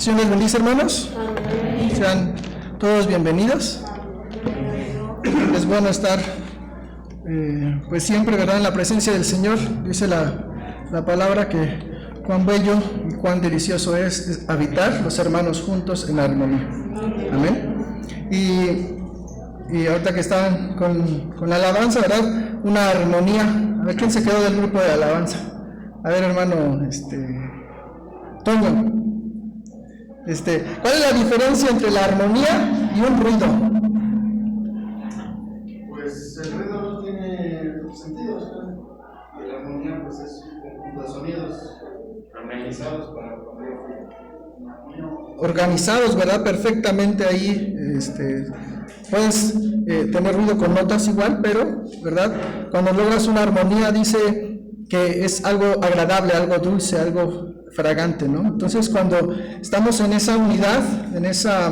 Señor les bendice, hermanos. Sean todos bienvenidos. Es bueno estar pues siempre, ¿verdad?, en la presencia del Señor. Dice la palabra que cuán bello y cuán delicioso es habitar los hermanos juntos en armonía. Amén. Y ahorita que estaban con la alabanza, ¿verdad?, una armonía. A ver quién se quedó del grupo de alabanza. A ver, hermano, Toño. ¿Cuál es la diferencia entre la armonía y un ruido? Pues el ruido no tiene sentidos, ¿no? Y la armonía pues es un conjunto de sonidos organizados para poner una armonía. Organizados, ¿verdad? Perfectamente ahí. Puedes tener ruido con notas igual, pero, ¿verdad?, cuando logras una armonía dice que es algo agradable, algo dulce, algo fragante, ¿no? Entonces, cuando estamos en esa unidad, en esa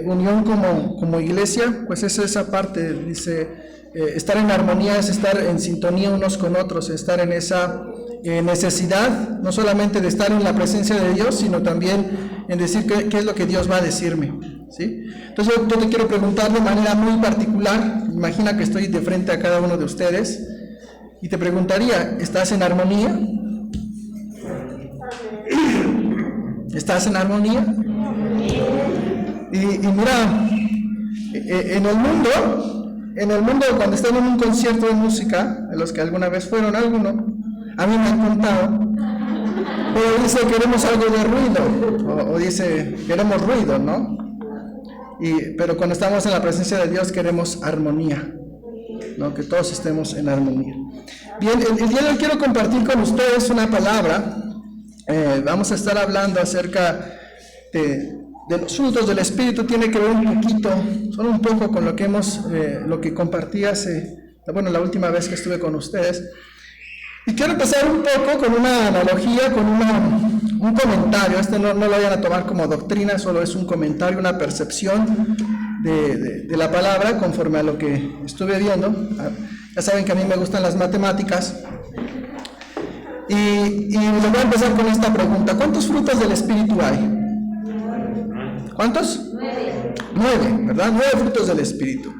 unión como iglesia, pues es esa parte, dice, estar en armonía es estar en sintonía unos con otros, estar en esa necesidad, no solamente de estar en la presencia de Dios, sino también en decir qué es lo que Dios va a decirme, ¿sí? Entonces, yo te quiero preguntar de manera muy particular, imagina que estoy de frente a cada uno de ustedes, y te preguntaría, ¿estás en armonía? ¿Estás en armonía? Y mira, en el mundo cuando están en un concierto de música, de los que alguna vez fueron alguno, a mí me han contado, pero dice queremos algo de ruido, o dice queremos ruido, ¿no? Pero cuando estamos en la presencia de Dios queremos armonía, ¿no? Que todos estemos en armonía. Bien, el día de hoy quiero compartir con ustedes una palabra. Vamos a estar hablando acerca de los frutos del Espíritu. Tiene que ver un poquito, solo un poco con lo que compartí la última vez que estuve con ustedes. Y quiero empezar un poco con una analogía, con un comentario. No lo vayan a tomar como doctrina, solo es un comentario, una percepción de la palabra conforme a lo que estuve viendo. Ya saben que a mí me gustan las matemáticas. Y les voy a empezar con esta pregunta. ¿Cuántos frutos del Espíritu hay? ¿Cuántos? 9, ¿verdad? 9 frutos del Espíritu.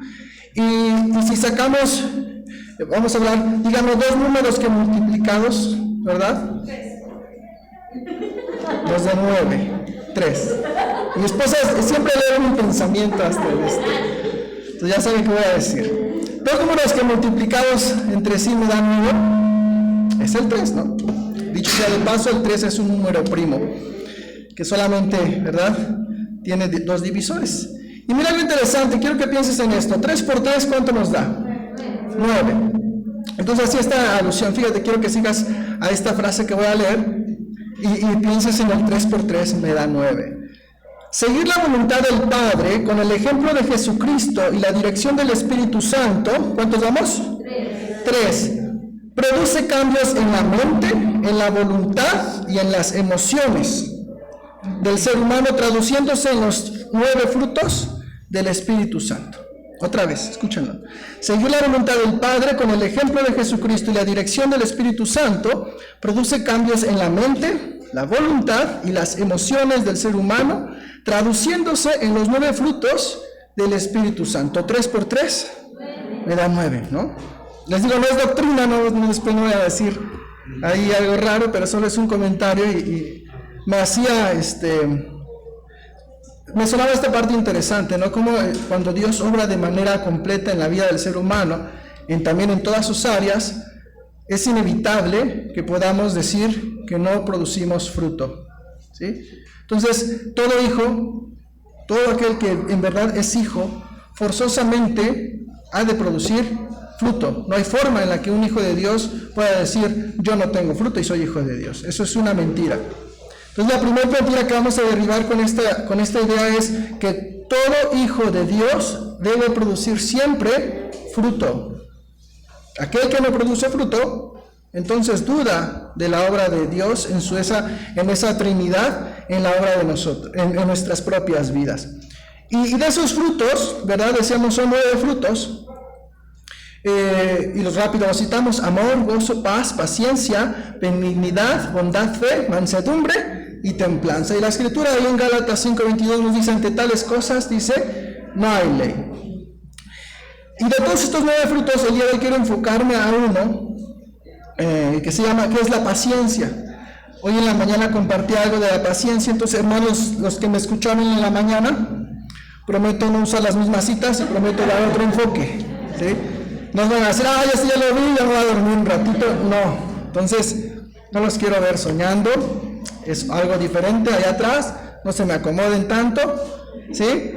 Y si sacamos, vamos a hablar, digamos, 2 números que multiplicados, ¿verdad? 2 de 9, 3. Mi esposa siempre lee mi pensamiento hasta entonces ya saben qué voy a decir. 2 números que multiplicados entre sí me dan 9. Es el 3, ¿no? Dicho sea de paso, el 3 es un número primo, que solamente, ¿verdad?, tiene 2 divisores. Y mira lo interesante, quiero que pienses en esto. 3 por 3, ¿cuánto nos da? 9. Entonces, así esta alusión, fíjate, quiero que sigas a esta frase que voy a leer y pienses en el 3 por 3 me da 9. Seguir la voluntad del Padre con el ejemplo de Jesucristo y la dirección del Espíritu Santo, ¿cuántos damos? 3. Produce cambios en la mente, en la voluntad y en las emociones del ser humano, traduciéndose en los 9 frutos del Espíritu Santo. Otra vez, escúchenlo. Seguir la voluntad del Padre con el ejemplo de Jesucristo y la dirección del Espíritu Santo produce cambios en la mente, la voluntad y las emociones del ser humano, traduciéndose en los 9 frutos del Espíritu Santo. 3 por 3 me da 9, ¿no? Les digo, no es doctrina, después no voy a decir ahí algo raro, pero solo es un comentario y me hacía, me sonaba esta parte interesante, ¿no? Como cuando Dios obra de manera completa en la vida del ser humano, también en todas sus áreas, es inevitable que podamos decir que no producimos fruto, ¿sí? Entonces, todo hijo, todo aquel que en verdad es hijo, forzosamente ha de producir fruto. No hay forma en la que un hijo de Dios pueda decir, yo no tengo fruto y soy hijo de Dios. Eso es una mentira. Entonces, la primera mentira que vamos a derribar con esta idea es que todo hijo de Dios debe producir siempre fruto. Aquel que no produce fruto, entonces duda de la obra de Dios en esa Trinidad, en la obra de nosotros, en nuestras propias vidas. Y de esos frutos, ¿verdad? Decíamos, son 9 frutos. Y los rápido los citamos: amor, gozo, paz, paciencia, benignidad, bondad, fe, mansedumbre, y templanza. Y la escritura ahí en Gálatas 5:22 nos dice, ante tales cosas, dice, no hay ley. Y de todos estos 9 frutos, el día de hoy quiero enfocarme a uno, que es la paciencia. Hoy en la mañana compartí algo de la paciencia, entonces hermanos, los que me escucharon en la mañana, prometo no usar las mismas citas y prometo dar otro enfoque, ¿sí? No van a decir, ya lo vi, ya me voy a dormir un ratito, no. Entonces, no los quiero ver soñando, es algo diferente allá atrás, no se me acomoden tanto, ¿sí?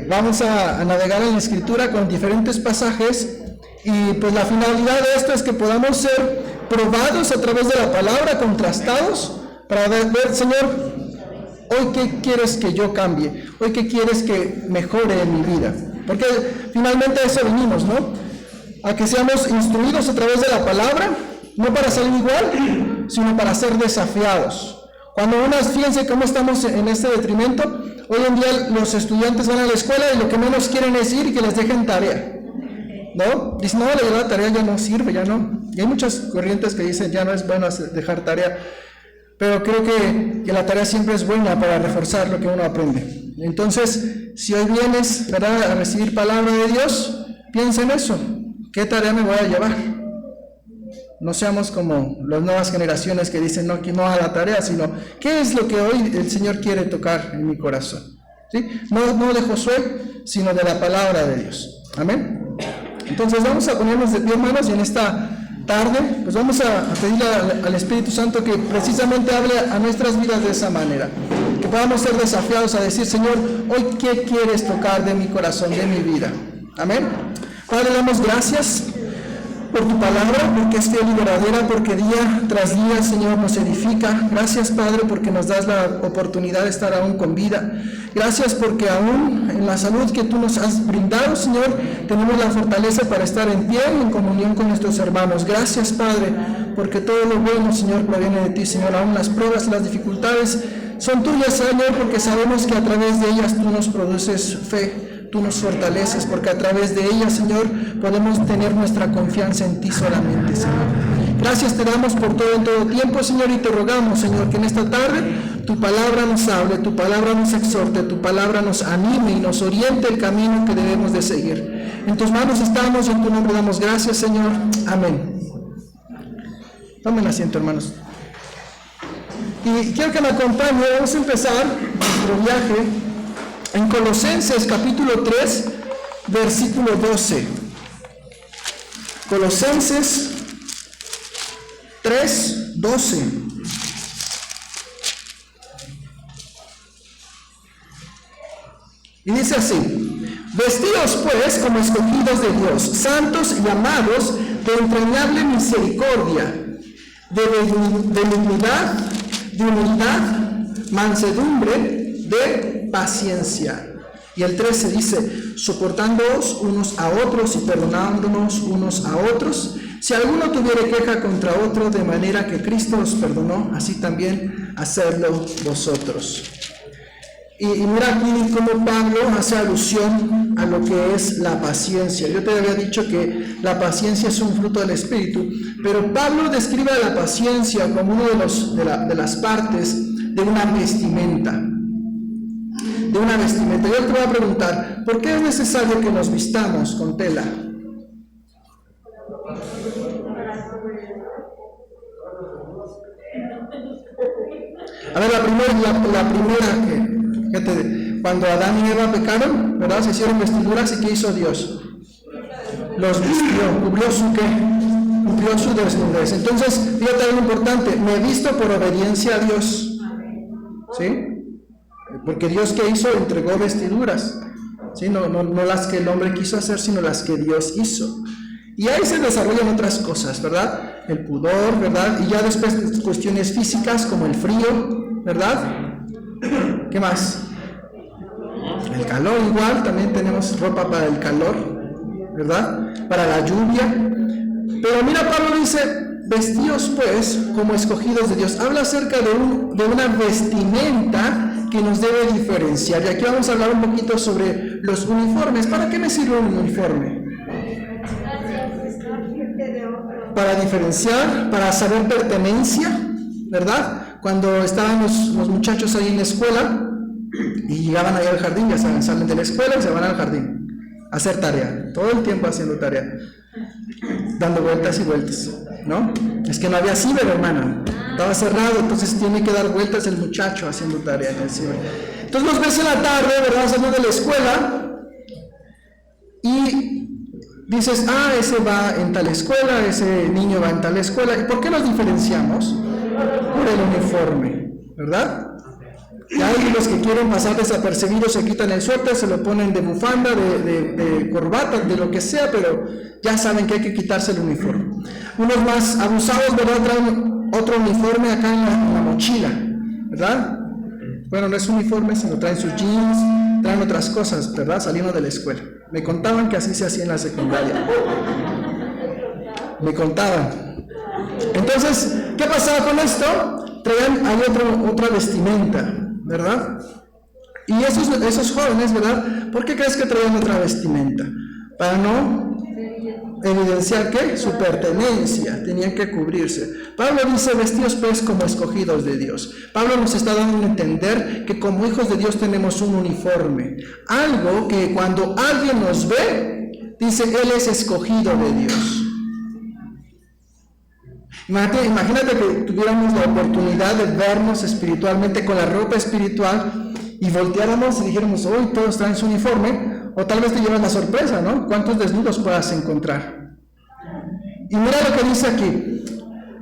Vamos a navegar en la escritura con diferentes pasajes y pues la finalidad de esto es que podamos ser probados a través de la palabra, contrastados, para ver, Señor, hoy qué quieres que yo cambie, hoy qué quieres que mejore en mi vida, porque finalmente a eso venimos, ¿no? A que seamos instruidos a través de la palabra, no para salir igual, sino para ser desafiados. Cuando fíjense cómo estamos en este detrimento, hoy en día los estudiantes van a la escuela y lo que menos quieren es ir y que les dejen tarea, ¿no? Dicen, no, la tarea ya no sirve, ya no. Y hay muchas corrientes que dicen, ya no es bueno dejar tarea, pero creo que la tarea siempre es buena para reforzar lo que uno aprende. Entonces, si hoy vienes, ¿verdad?, a recibir palabra de Dios, piensa en eso. ¿Qué tarea me voy a llevar? No seamos como las nuevas generaciones que dicen no a la tarea, sino ¿qué es lo que hoy el Señor quiere tocar en mi corazón? ¿Sí? No de Josué, sino de la palabra de Dios. Amén. Entonces vamos a ponernos de pie, hermanos, y en esta tarde pues vamos a pedirle al Espíritu Santo que precisamente hable a nuestras vidas de esa manera, que podamos ser desafiados a decir, Señor, hoy ¿qué quieres tocar de mi corazón, de mi vida? Amén. Padre, damos gracias por tu palabra, porque es fiel y verdadera, porque día tras día, Señor, nos edifica. Gracias, Padre, porque nos das la oportunidad de estar aún con vida. Gracias porque aún en la salud que tú nos has brindado, Señor, tenemos la fortaleza para estar en pie y en comunión con nuestros hermanos. Gracias, Padre, porque todo lo bueno, Señor, proviene de ti, Señor. Aún las pruebas, las dificultades son tuyas, Señor, porque sabemos que a través de ellas tú nos produces fe. Tú nos fortaleces, porque a través de ella, Señor, podemos tener nuestra confianza en ti solamente, Señor. Gracias te damos por todo en todo tiempo, Señor, y te rogamos, Señor, que en esta tarde tu palabra nos hable, tu palabra nos exhorte, tu palabra nos anime y nos oriente el camino que debemos de seguir. En tus manos estamos y en tu nombre damos gracias, Señor. Amén. Tomen asiento, hermanos. Y quiero que me acompañen, vamos a empezar nuestro viaje en Colosenses capítulo 3, versículo 12. Colosenses 3, 12. Y dice así: vestidos pues como escogidos de Dios, santos y amados, de entrañable misericordia, de benignidad, de humildad, mansedumbre, de paciencia. Y el 13 dice: soportándoos unos a otros y perdonándonos unos a otros, si alguno tuviere queja contra otro, de manera que Cristo os perdonó, así también hacedlo vosotros. Y mira aquí cómo Pablo hace alusión a lo que es la paciencia. Yo te había dicho que la paciencia es un fruto del Espíritu, pero Pablo describe a la paciencia como uno de las partes de una vestimenta. De una vestimenta. Yo te voy a preguntar, ¿por qué es necesario que nos vistamos con tela? A ver, la primera que cuando Adán y Eva pecaron, ¿verdad? Se hicieron vestiduras, y ¿qué hizo Dios? Los vistió, cubrió su desnudez. Entonces, fíjate algo importante, me visto por obediencia a Dios, ¿sí? Porque Dios, ¿qué hizo? Entregó vestiduras, ¿sí? No las que el hombre quiso hacer, sino las que Dios hizo. Y ahí se desarrollan otras cosas, ¿verdad? El pudor, ¿verdad? Y ya después cuestiones físicas como el frío, ¿verdad? ¿Qué más? El calor igual, también tenemos ropa para el calor, ¿verdad? Para la lluvia. Pero mira, Pablo dice, vestidos pues como escogidos de Dios. Habla acerca de una vestimenta que nos debe diferenciar. Y aquí vamos a hablar un poquito sobre los uniformes. ¿Para qué me sirve un uniforme? Para diferenciar, para saber pertenencia, ¿verdad? cuando estaban los muchachos ahí en la escuela y llegaban ahí al jardín, ya saben, salen de la escuela y se van al jardín a hacer tarea, todo el tiempo haciendo tarea, dando vueltas y vueltas, ¿no? Es que no había ciber, hermana, estaba cerrado, entonces tiene que dar vueltas el muchacho haciendo tarea en el ciber. Entonces los ves en la tarde, ¿verdad? Saliendo de la escuela y dices, ese va en tal escuela, ese niño va en tal escuela. ¿Y por qué los diferenciamos? Por el uniforme, ¿verdad? Y hay los que quieren pasar desapercibidos, se quitan el suéter, se lo ponen de bufanda, de corbata, de lo que sea, pero ya saben que hay que quitarse el uniforme. Unos más abusados, ¿verdad? Traen otro uniforme acá en la mochila, ¿verdad? Bueno, no es uniforme, sino traen sus jeans, traen otras cosas, ¿verdad? Saliendo de la escuela. Me contaban que así se hacía en la secundaria. Me contaban. Entonces, ¿qué pasaba con esto? Traían ahí otra vestimenta, ¿verdad? Y esos jóvenes, ¿verdad? ¿Por qué crees que traían otra vestimenta? Para no evidenciar ¿qué? Su pertenencia, tenían que cubrirse. Pablo dice, vestidos pues como escogidos de Dios. Pablo nos está dando a entender que como hijos de Dios tenemos un uniforme, algo que cuando alguien nos ve, dice, él es escogido de Dios. Imagínate que tuviéramos la oportunidad de vernos espiritualmente con la ropa espiritual y volteáramos y dijéramos, hoy todos traen su uniforme, o tal vez te llevas la sorpresa, ¿no? ¿Cuántos desnudos puedas encontrar? Y mira lo que dice aquí,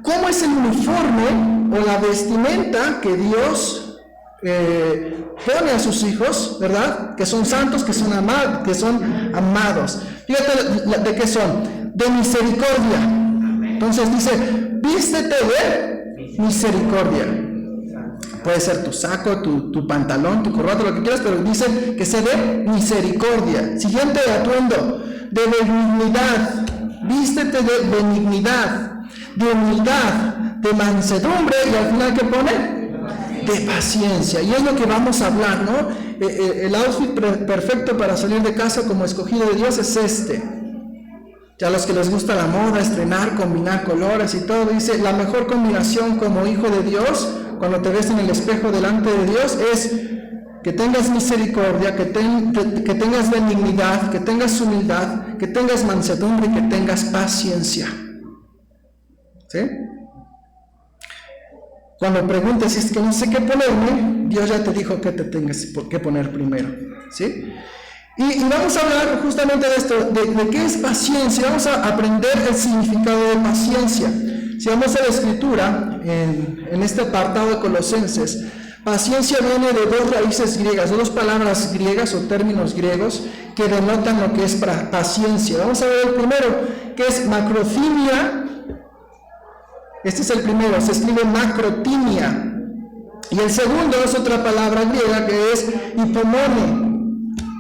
¿cómo es el uniforme o la vestimenta que Dios pone a sus hijos, ¿verdad? Que son santos, que son amados. Fíjate de qué son, de misericordia. Entonces dice, vístete de misericordia. Puede ser tu saco, tu pantalón, tu corbata, lo que quieras, pero dice que sea de misericordia. Siguiente atuendo, de benignidad. Vístete de benignidad, de humildad, de mansedumbre, y al final ¿qué pone? De paciencia. Y es lo que vamos a hablar, ¿no? El outfit perfecto para salir de casa como escogido de Dios es este. Ya a los que les gusta la moda, estrenar, combinar colores y todo, dice, la mejor combinación como hijo de Dios, cuando te ves en el espejo delante de Dios, es que tengas misericordia, que tengas benignidad, que tengas humildad, que tengas mansedumbre y que tengas paciencia. ¿Sí? Cuando preguntes, es que no sé qué ponerme, Dios ya te dijo que te tengas que poner primero. ¿Sí? Y vamos a hablar justamente de esto, de qué es paciencia. Vamos a aprender el significado de paciencia. Si vamos a la escritura, en este apartado de Colosenses, paciencia viene de dos raíces griegas, de dos palabras griegas o términos griegos que denotan lo que es paciencia. Vamos a ver el primero, que es macrothymia. Este es el primero, se escribe macrothymia. Y el segundo es otra palabra griega que es hipomone.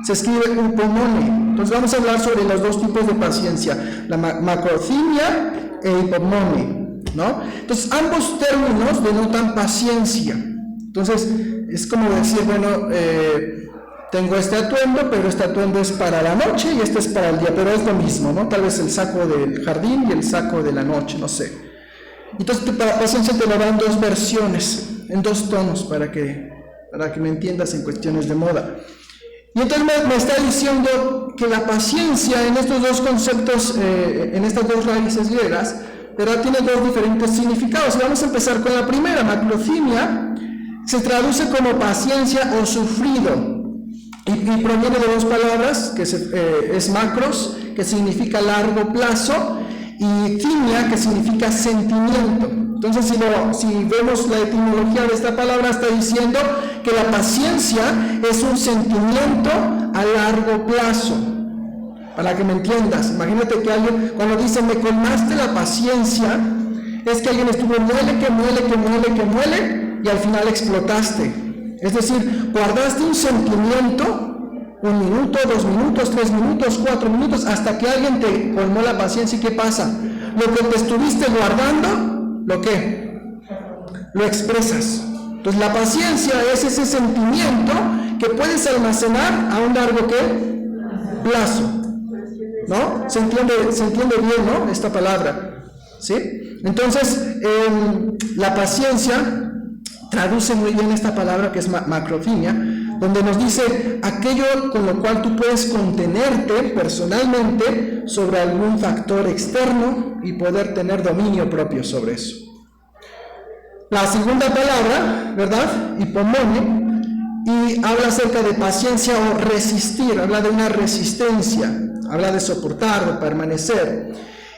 Se escribe hipomone. Entonces vamos a hablar sobre los dos tipos de paciencia, la macrothymia e hipomone, ¿no? Entonces ambos términos denotan paciencia. Entonces es como decir, bueno, tengo este atuendo, pero este atuendo es para la noche y este es para el día, pero es lo mismo, ¿no? Tal vez el saco del jardín y el saco de la noche, no sé. Entonces para paciencia te lo dan dos versiones, en dos tonos, para que me entiendas en cuestiones de moda. Y entonces me está diciendo que la paciencia en estos dos conceptos, en estas dos raíces griegas, ¿verdad? Tiene dos diferentes significados. Y vamos a empezar con la primera, macrothymia, se traduce como paciencia o sufrido. Y proviene de dos palabras, que es macros, que significa largo plazo, y thymia, que significa sentimiento. Entonces, si vemos la etimología de esta palabra, está diciendo que la paciencia es un sentimiento a largo plazo. Para que me entiendas, imagínate que alguien, cuando dice, me colmaste la paciencia, es que alguien estuvo muele, y al final explotaste. Es decir, guardaste un sentimiento, 1 minuto, 2 minutos, 3 minutos, 4 minutos, hasta que alguien te colmó la paciencia. ¿Y qué pasa? Lo que te estuviste guardando, ¿lo qué? Lo expresas. Entonces la paciencia es ese sentimiento que puedes almacenar a un largo ¿qué? Plazo, ¿no? Se entiende bien, ¿no? Esta palabra, ¿sí? Entonces la paciencia traduce muy bien esta palabra que es macrofilia, donde nos dice aquello con lo cual tú puedes contenerte personalmente sobre algún factor externo y poder tener dominio propio sobre eso. La segunda palabra, ¿verdad? Hipomone, y habla acerca de paciencia o resistir, habla de una resistencia, habla de soportar, de permanecer.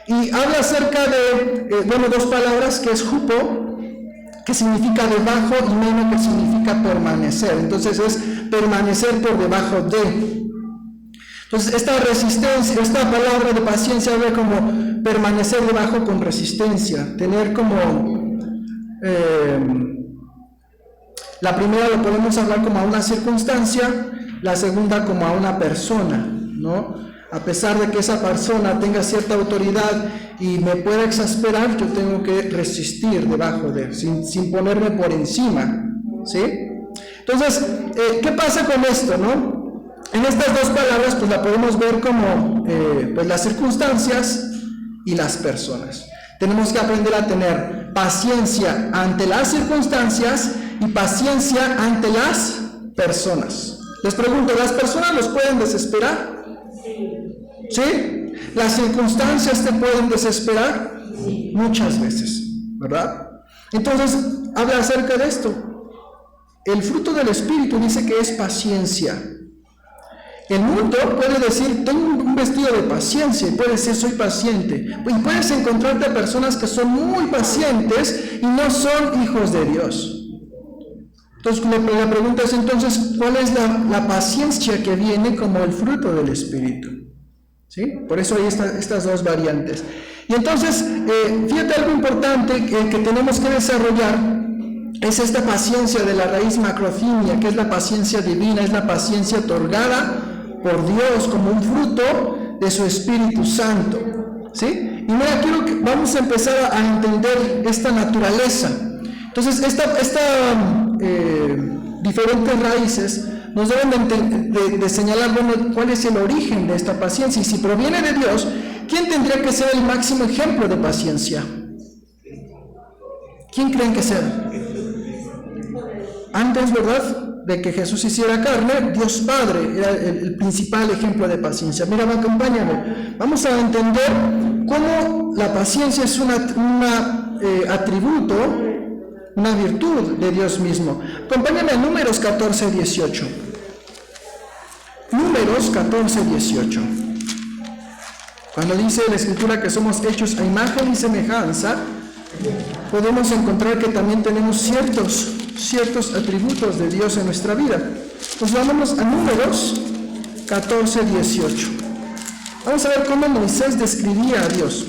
Y habla acerca de, dos palabras, que es hupo, que significa debajo, y meno, que significa permanecer. Entonces es permanecer por debajo de. Entonces esta resistencia, esta palabra de paciencia habla como permanecer debajo con resistencia, tener como... la primera lo podemos hablar como a una circunstancia, la segunda como a una persona, ¿no? A pesar de que esa persona tenga cierta autoridad y me pueda exasperar, yo tengo que resistir debajo de, sin ponerme por encima, ¿sí? Entonces, ¿qué pasa con esto, no? En estas dos palabras, pues la podemos ver como pues las circunstancias y las personas. Tenemos que aprender a tener paciencia ante las circunstancias y paciencia ante las personas. Les pregunto, ¿las personas los pueden desesperar? ¿Sí? ¿Las circunstancias te pueden desesperar? Muchas veces, ¿verdad? Entonces, habla acerca de esto. El fruto del Espíritu dice que es paciencia. El mundo puede decir, tengo un vestido de paciencia, y puede decir, soy paciente. Y puedes encontrarte personas que son muy pacientes y no son hijos de Dios. Entonces, la pregunta es entonces, ¿cuál es la paciencia que viene como el fruto del Espíritu? ¿Sí? Por eso hay estas dos variantes. Y entonces, fíjate algo importante que tenemos que desarrollar, es esta paciencia de la raíz macrofilia, que es la paciencia divina, es la paciencia otorgada por Dios como un fruto de su Espíritu Santo, ¿sí? Y mira, vamos a empezar a entender esta naturaleza. Entonces, diferentes raíces nos deben de señalar, bueno, cuál es el origen de esta paciencia, y si proviene de Dios, ¿quién tendría que ser el máximo ejemplo de paciencia? ¿Quién creen que sea? Antes, ¿verdad?, de que Jesús hiciera carne, Dios Padre era el principal ejemplo de paciencia. Mira, acompáñame. Vamos a entender cómo la paciencia es un atributo, una virtud de Dios mismo. Acompáñame a Números 14:18. Números 14:18. Cuando dice la Escritura que somos hechos a imagen y semejanza, podemos encontrar que también tenemos ciertos atributos de Dios en nuestra vida. Pues vámonos a Números 14:18. Vamos a ver cómo Moisés describía a Dios.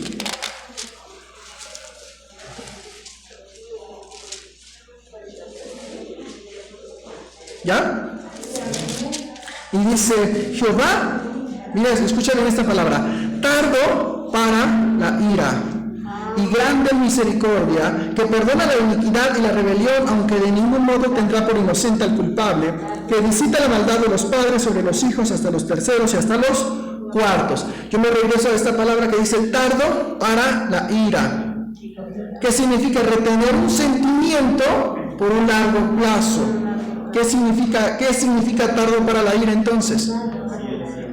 ¿Ya? Y dice, Jehová, mira, escuchen esta palabra, tardo para la ira y grande en misericordia, que perdona la iniquidad y la rebelión, aunque de ningún modo tendrá por inocente al culpable, que visita la maldad de los padres sobre los hijos hasta los terceros y hasta los cuartos. Yo me regreso a esta palabra que dice tardo para la ira. ¿Qué significa? Retener un sentimiento por un largo plazo. ¿Qué significa tardo para la ira entonces?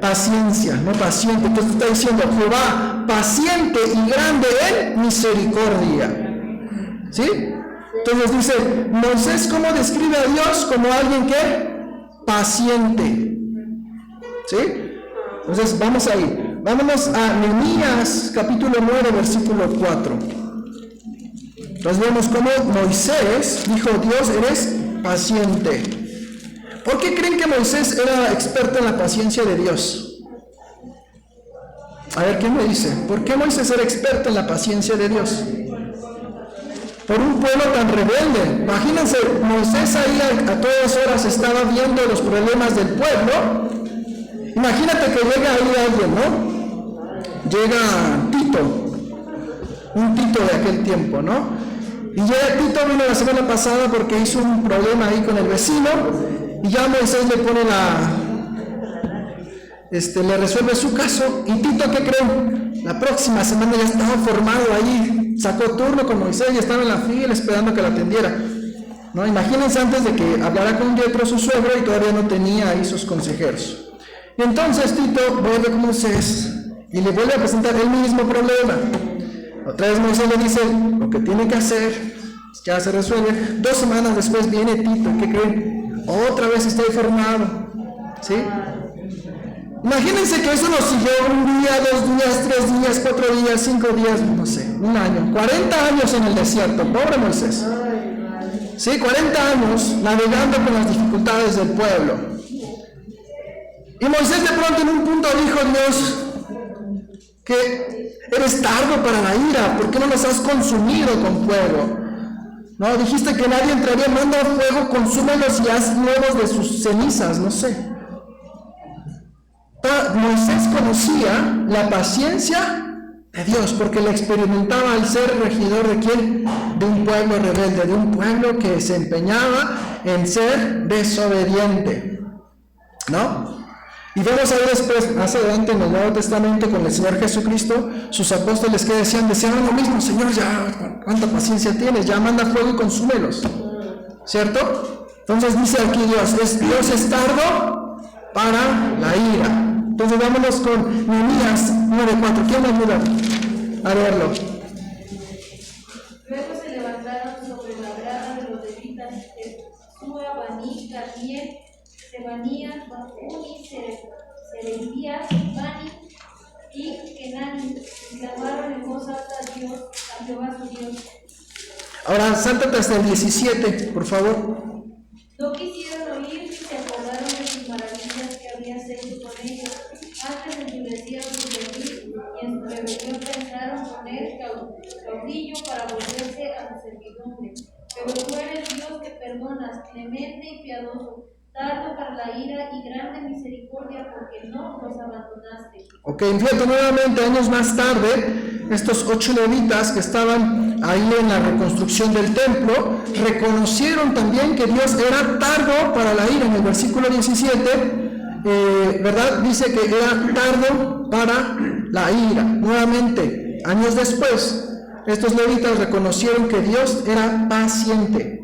Paciencia, no paciente. Entonces está diciendo Jehová, paciente y grande en misericordia. ¿Sí? Entonces dice, Moisés, ¿cómo describe a Dios? Como alguien que paciente. ¿Sí? Entonces vamos ahí. Vámonos a Nehemías capítulo 9, versículo 4. Entonces vemos cómo Moisés dijo, Dios, eres paciente. ¿Por qué creen que Moisés era experto en la paciencia de Dios? A ver, ¿quién me dice? ¿Por qué Moisés era experto en la paciencia de Dios? Por un pueblo tan rebelde. Imagínense, Moisés ahí a todas horas estaba viendo los problemas del pueblo. Imagínate que llega ahí alguien, ¿no? Llega Tito, un Tito de aquel tiempo, ¿no? Y llega Tito, vino la semana pasada porque hizo un problema ahí con el vecino. Y ya Moisés le pone le resuelve su caso. ¿Y Tito qué creen? La próxima semana ya estaba formado ahí. Sacó turno con Moisés y estaba en la fila esperando que lo atendiera. ¿no? Imagínense antes de que hablara con Yetro, su suegro, y todavía no tenía ahí sus consejeros. Y entonces Tito vuelve con Moisés y le vuelve a presentar el mismo problema. Otra vez Moisés le dice lo que tiene que hacer, ya se resuelve. 2 semanas después viene Tito, ¿qué creen? Otra vez está informado, ¿sí? Imagínense que eso nos siguió 1 día, 2 días, 3 días, 4 días, 5 días, no sé, 1 año, 40 años en el desierto, pobre Moisés. Sí, 40 años navegando con las dificultades del pueblo. Y Moisés de pronto en un punto dijo, Dios, que eres tardo para la ira, ¿por qué no los has consumido con fuego? No, dijiste que nadie entraría, manda fuego, consúmelos y haz nuevos de sus cenizas, no sé. Moisés conocía la paciencia de Dios, porque la experimentaba al ser regidor de ¿quién? De un pueblo rebelde, de un pueblo que se empeñaba en ser desobediente, ¿no? Y vemos ahí después, más adelante en el Nuevo Testamento, con el Señor Jesucristo, sus apóstoles que deseaban lo mismo, Señor, ya, ¿cuánta paciencia tienes? Ya manda fuego y consúmelos, ¿cierto? Entonces dice aquí Dios es tardo para la ira. Entonces vámonos con Nehemías 9:4. ¿Quién me ayuda a leerlo? Luego se levantaron sobre la grada de los levitas Jesúa, Baní, Cadmiel, Sebanías, Bacuni, Serebías, Bani y Kenani, y clamaron en voz alta a Jehová su Dios. Ahora sáltate hasta el 17, por favor. No quisieron oír y se acordaron de sus maravillas que habías hecho con ellos. Antes endurecieron su sentir y en su rebelión pensaron poner caudillo para volverse a su servidumbre. Pero tú eres Dios que perdonas, clemente y piadoso, tardo para la ira y grande misericordia, porque no los abandonaste. Ok, fíjate, nuevamente años más tarde, estos 8 levitas que estaban ahí en la reconstrucción del templo, reconocieron también que Dios era tardo para la ira. En el versículo 17, ¿verdad? Dice que era tardo para la ira. Nuevamente, años después, estos levitas reconocieron que Dios era paciente.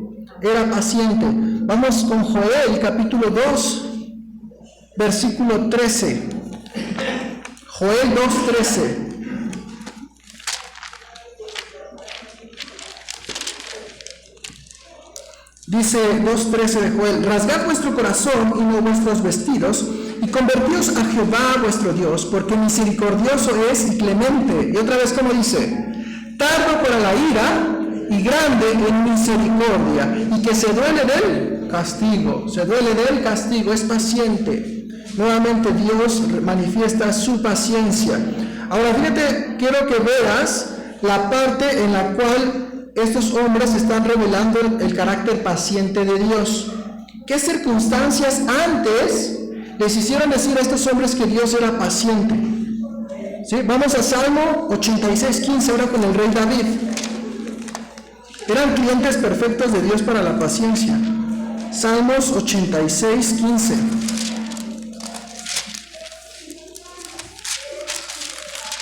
Vamos con Joel, capítulo 2, versículo 13. Joel 2:13. Dice 2:13 de Joel: rasgad vuestro corazón y no vuestros vestidos, y convertíos a Jehová vuestro Dios, porque misericordioso es y clemente. Y otra vez, como dice, tardo para la ira y grande en misericordia, y que se duele del castigo, es paciente. Nuevamente Dios manifiesta su paciencia. Ahora fíjate, quiero que veas la parte en la cual estos hombres están revelando el carácter paciente de Dios. ¿Qué circunstancias antes les hicieron decir a estos hombres que Dios era paciente? ¿Sí? Vamos a Salmo 86:15 ahora con el rey David. Eran clientes perfectos de Dios para la paciencia. Salmos 86:15.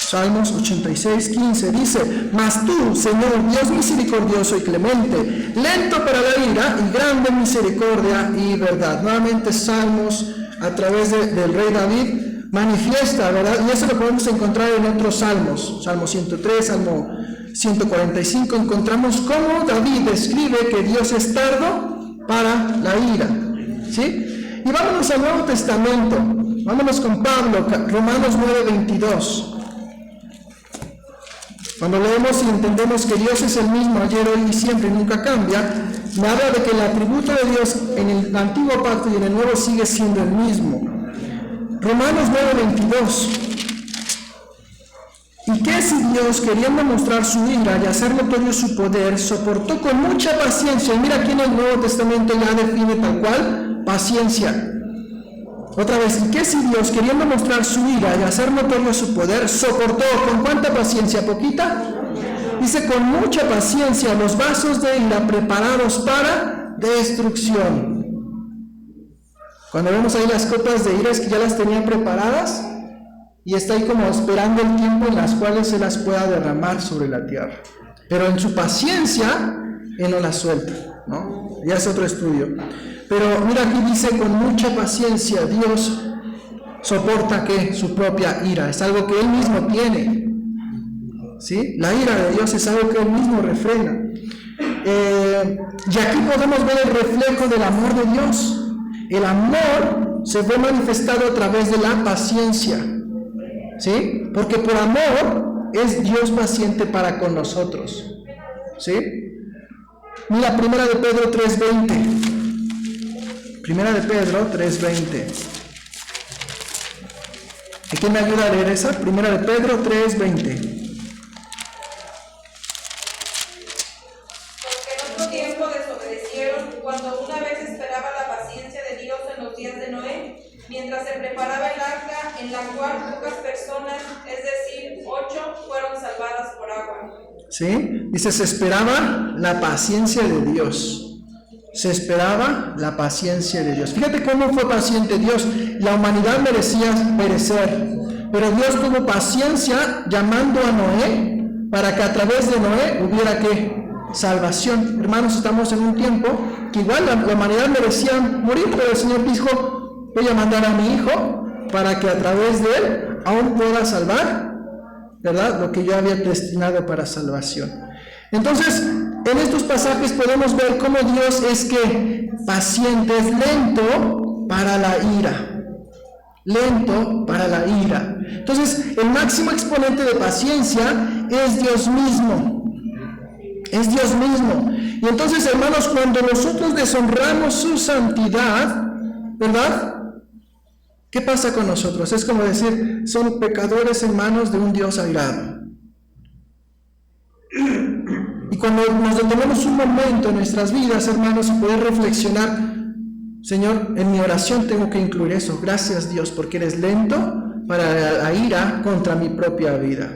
Salmos 86:15 dice: mas tú, Señor, Dios misericordioso y clemente, lento para la ira y grande misericordia y verdad. Nuevamente Salmos a través del rey David manifiesta, ¿verdad? Y eso lo podemos encontrar en otros salmos. Salmo 103, Salmo 145, encontramos cómo David describe que Dios es tardo para la ira, ¿sí? Y vámonos al Nuevo Testamento, vámonos con Pablo, Romanos 9:22. Cuando leemos y entendemos que Dios es el mismo ayer, hoy y siempre y nunca cambia, me habla de que el atributo de Dios en el antiguo pacto y en el nuevo sigue siendo el mismo. Romanos 9:22. ¿Y qué si Dios, queriendo mostrar su ira y hacer notorio su poder, soportó con mucha paciencia? Y mira aquí en el Nuevo Testamento ya define tal cual paciencia. Otra vez, ¿y qué si Dios, queriendo mostrar su ira y hacer notorio su poder, soportó con cuánta paciencia? ¿Poquita? Dice, con mucha paciencia los vasos de ira preparados para destrucción. Cuando vemos ahí las copas de ira es que ya las tenían preparadas y está ahí como esperando el tiempo en las cuales se las pueda derramar sobre la tierra. Pero en su paciencia, Él no las suelta, ¿no? ya es otro estudio. Pero mira, aquí dice, con mucha paciencia Dios soporta que su propia ira, es algo que Él mismo tiene. ¿Sí? La ira de Dios es algo que Él mismo refrena. Y aquí podemos ver el reflejo del amor de Dios. El amor se ve manifestado a través de la paciencia. ¿Sí? Porque por amor es Dios paciente para con nosotros. ¿Sí? Mira, Primera de Pedro 3:20. Primera de Pedro 3:20. ¿Quién me ayuda a leer esa? Primera de Pedro 3:20. Porque en otro tiempo desobedecieron cuando una vez esperaba la paciencia de Dios en los días de Noé, mientras se preparaba el arca, en la cual pocas personas, es decir, 8, fueron salvadas por agua. ¿Sí? Dice, se esperaba la paciencia de Dios. Se esperaba la paciencia de Dios. Fíjate cómo fue paciente Dios. La humanidad merecía perecer, pero Dios tuvo paciencia llamando a Noé para que a través de Noé hubiera ¿qué? Salvación. Hermanos, estamos en un tiempo que igual la humanidad merecía morir, pero el Señor dijo, voy a mandar a mi hijo para que a través de él aún pueda salvar, ¿verdad? Lo que yo había destinado para salvación. Entonces, en estos pasajes podemos ver cómo Dios es que paciente, es lento para la ira. Lento para la ira. Entonces, el máximo exponente de paciencia es Dios mismo. Es Dios mismo. Y entonces, hermanos, cuando nosotros deshonramos su santidad, ¿verdad? ¿Qué pasa con nosotros? Es como decir, son pecadores en manos de un Dios airado. Y cuando nos detenemos un momento en nuestras vidas, hermanos, y poder reflexionar, Señor, en mi oración tengo que incluir eso. Gracias, Dios, porque eres lento para la ira contra mi propia vida.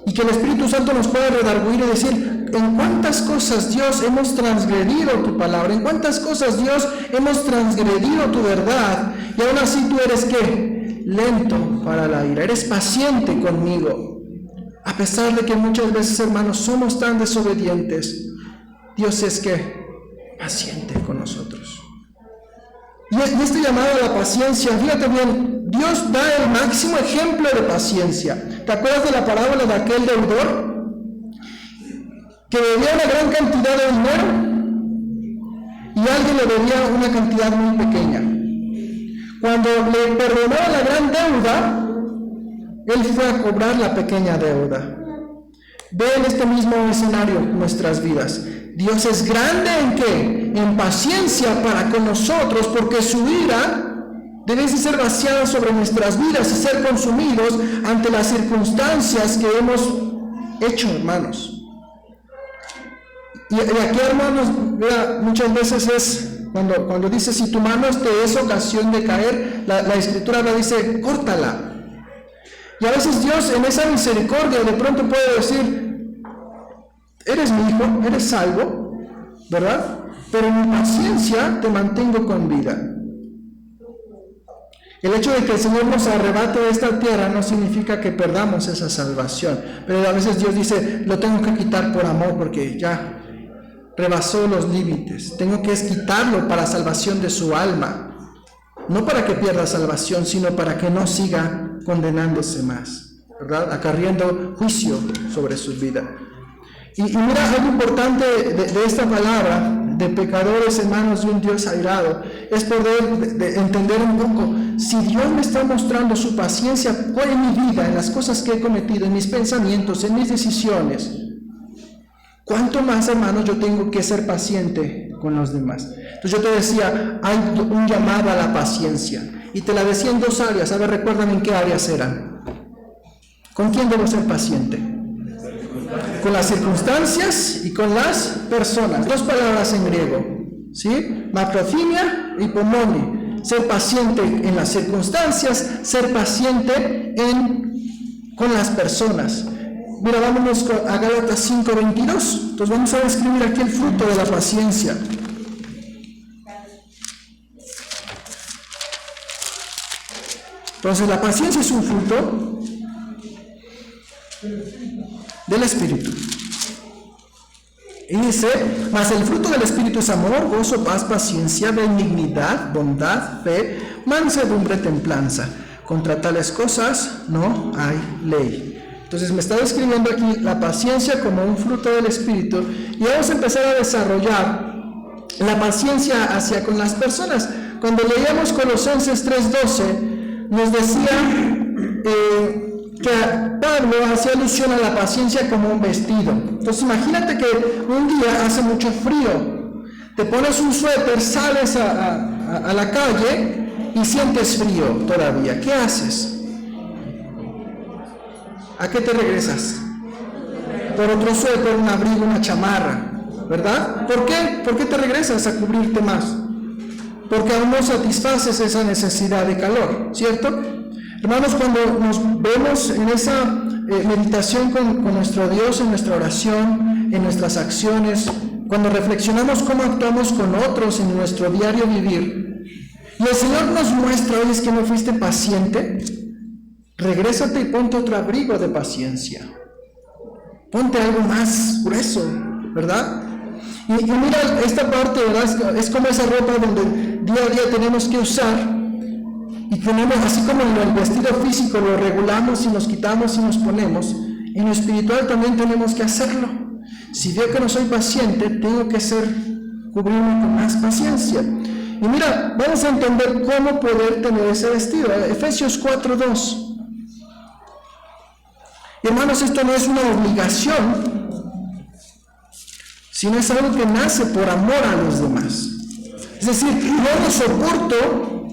Y que el Espíritu Santo nos pueda redarguir y decir, en cuántas cosas, Dios, hemos transgredido tu palabra, en cuántas cosas, Dios, hemos transgredido tu verdad, y aún así tú eres, ¿qué? Lento para la ira, eres paciente conmigo. A pesar de que muchas veces, hermanos, somos tan desobedientes, Dios es, ¿qué? Paciente con nosotros. Y este llamado a la paciencia, fíjate bien, Dios da el máximo ejemplo de paciencia. ¿Te acuerdas de la parábola de aquel deudor que debía una gran cantidad de dinero y alguien le debía una cantidad muy pequeña? Cuando le perdonó la gran deuda, él fue a cobrar la pequeña deuda. Ve en este mismo escenario nuestras vidas. Dios es grande ¿en qué? En paciencia para con nosotros, porque su ira debe ser vaciada sobre nuestras vidas y ser consumidos ante las circunstancias que hemos hecho, hermanos. Y aquí, hermanos, muchas veces es cuando dice, si tu mano te es ocasión de caer, la Escritura la dice, córtala. Y a veces Dios en esa misericordia de pronto puede decir, eres mi hijo, eres salvo, ¿verdad? Pero en mi paciencia te mantengo con vida. El hecho de que el Señor nos arrebate de esta tierra no significa que perdamos esa salvación. Pero a veces Dios dice, lo tengo que quitar por amor porque ya rebasó los límites. Tengo que quitarlo para salvación de su alma. No para que pierda salvación, sino para que no siga condenándose más, ¿verdad? Acarreando juicio sobre su vida. Y mira, algo importante de esta palabra, de pecadores en manos de un Dios airado, es poder entender un poco, si Dios me está mostrando su paciencia en mi vida, en las cosas que he cometido, en mis pensamientos, en mis decisiones, ¿cuánto más, hermanos, yo tengo que ser paciente con los demás? Entonces yo te decía, hay un llamado a la paciencia, y te la decía en dos áreas. A ver, recuérdame en qué áreas eran. ¿Con quién debo ser paciente? Con las circunstancias y con las personas. Dos palabras en griego, ¿sí? Macrothymia y pomone. Ser paciente en las circunstancias, ser paciente con las personas. Mira, vámonos a Gálatas 5:22. Entonces vamos a describir aquí el fruto de la paciencia. Entonces la paciencia es un fruto del Espíritu. Y dice, mas el fruto del Espíritu es amor, gozo, paz, paciencia, benignidad, bondad, fe, mansedumbre, templanza. Contra tales cosas no hay ley. Entonces me está describiendo aquí la paciencia como un fruto del Espíritu, y vamos a empezar a desarrollar la paciencia hacia con las personas. Cuando leíamos Colosenses 3:12, nos decía que Pablo hacía alusión a la paciencia como un vestido. Entonces imagínate que un día hace mucho frío, te pones un suéter, sales a la calle y sientes frío todavía. ¿Qué haces? ¿A qué te regresas? Por otro suéter, un abrigo, una chamarra, ¿verdad? ¿Por qué? ¿Por qué te regresas a cubrirte más? Porque aún no satisfaces esa necesidad de calor, ¿cierto? Hermanos, cuando nos vemos en esa meditación con nuestro Dios, en nuestra oración, en nuestras acciones, cuando reflexionamos cómo actuamos con otros en nuestro diario vivir, y el Señor nos muestra, oye, es que no fuiste paciente, regrésate y ponte otro abrigo de paciencia. Ponte algo más grueso, ¿verdad? Y mira esta parte, ¿verdad? Es como esa ropa donde día a día tenemos que usar. Y tenemos, así como en el vestido físico lo regulamos y nos quitamos y nos ponemos, en lo espiritual también tenemos que hacerlo. Si veo que no soy paciente, tengo que cubrirme con más paciencia. Y mira, vamos a entender cómo poder tener ese vestido. Efesios 4:2. Y hermanos, esto no es una obligación, sino es algo que nace por amor a los demás. Es decir, no lo soporto